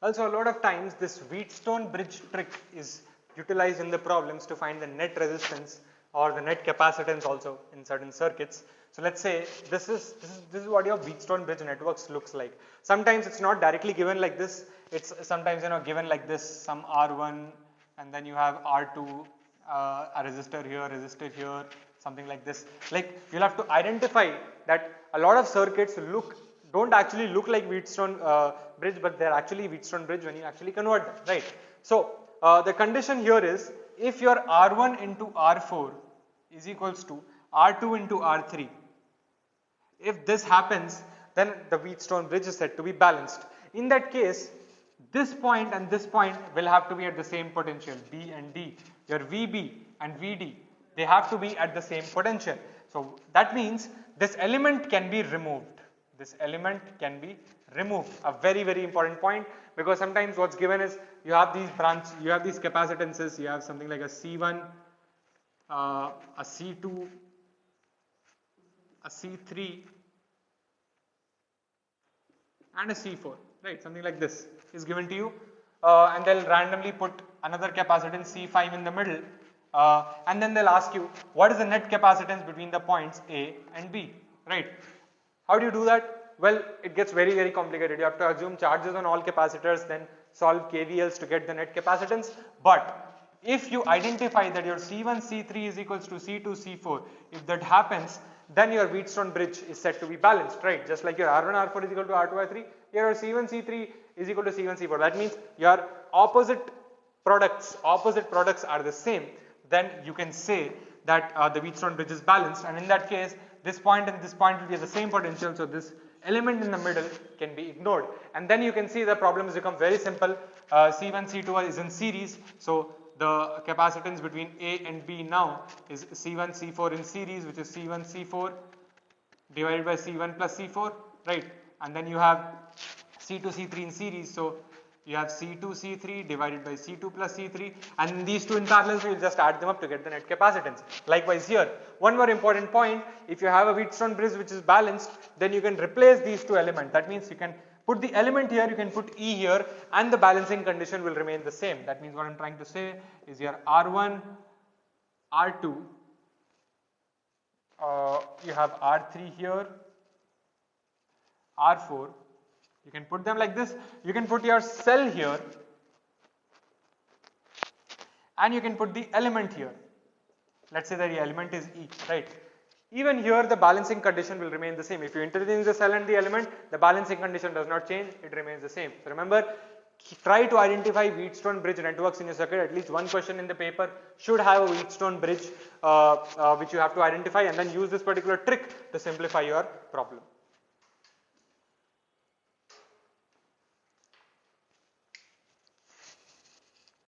Also, a lot of times this Wheatstone bridge trick is utilized in the problems to find the net resistance or the net capacitance also in certain circuits. So let's say this is what your Wheatstone bridge networks looks like. Sometimes it's not directly given like this. It's sometimes given like this, some R1, and then you have R2, a resistor here, something like this. Like you'll have to identify that a lot of circuits don't actually look like Wheatstone bridge, but they're actually Wheatstone bridge when you actually convert them, right? So the condition here is if your R1 into R4 is equals to R2 into R3. If this happens, then the Wheatstone bridge is said to be balanced. In that case, this point and this point will have to be at the same potential, B and D. Your VB and VD, they have to be at the same potential. So that means this element can be removed. This element can be removed. A very, very important point, because sometimes what's given is you have these capacitances, you have something like a C1, a C2, a C3 and a C4, right? Something like this is given to you, and they'll randomly put another capacitance C5 in the middle, and then they'll ask you what is the net capacitance between the points A and B, right? How do you do that? Well, it gets very, very complicated. You have to assume charges on all capacitors, then solve KVLs to get the net capacitance. But if you identify that your C1, C3 is equals to C2, C4, if that happens, then your Wheatstone bridge is said to be balanced, right? Just like your R1, R4 is equal to R2, R3, your C1, C3 is equal to C1, C4. That means your opposite products are the same. Then you can say that the Wheatstone bridge is balanced, and in that case, this point and this point will be at the same potential, so this element in the middle can be ignored. And then you can see the problems become very simple. C1, C2 is in series, so the capacitance between A and B now is C1, C4 in series, which is C1, C4 divided by C1 plus C4, right? And then you have C2, C3 in series, so you have C2, C3 divided by C2 plus C3, and these two in parallel, so you just add them up to get the net capacitance. Likewise here, one more important point, if you have a Wheatstone bridge which is balanced, then you can replace these two elements. That means you can put the element here, you can put E here, and the balancing condition will remain the same. That means what I'm trying to say is your R1, R2, you have R3 here, R4, you can put them like this, you can put your cell here, and you can put the element here. Let's say that the element is E, right? Even here the balancing condition will remain the same. If you interchange the cell and the element, the balancing condition does not change, it remains the same. So remember, try to identify Wheatstone bridge networks in your circuit. At least one question in the paper should have a Wheatstone bridge which you have to identify, and then use this particular trick to simplify your problem.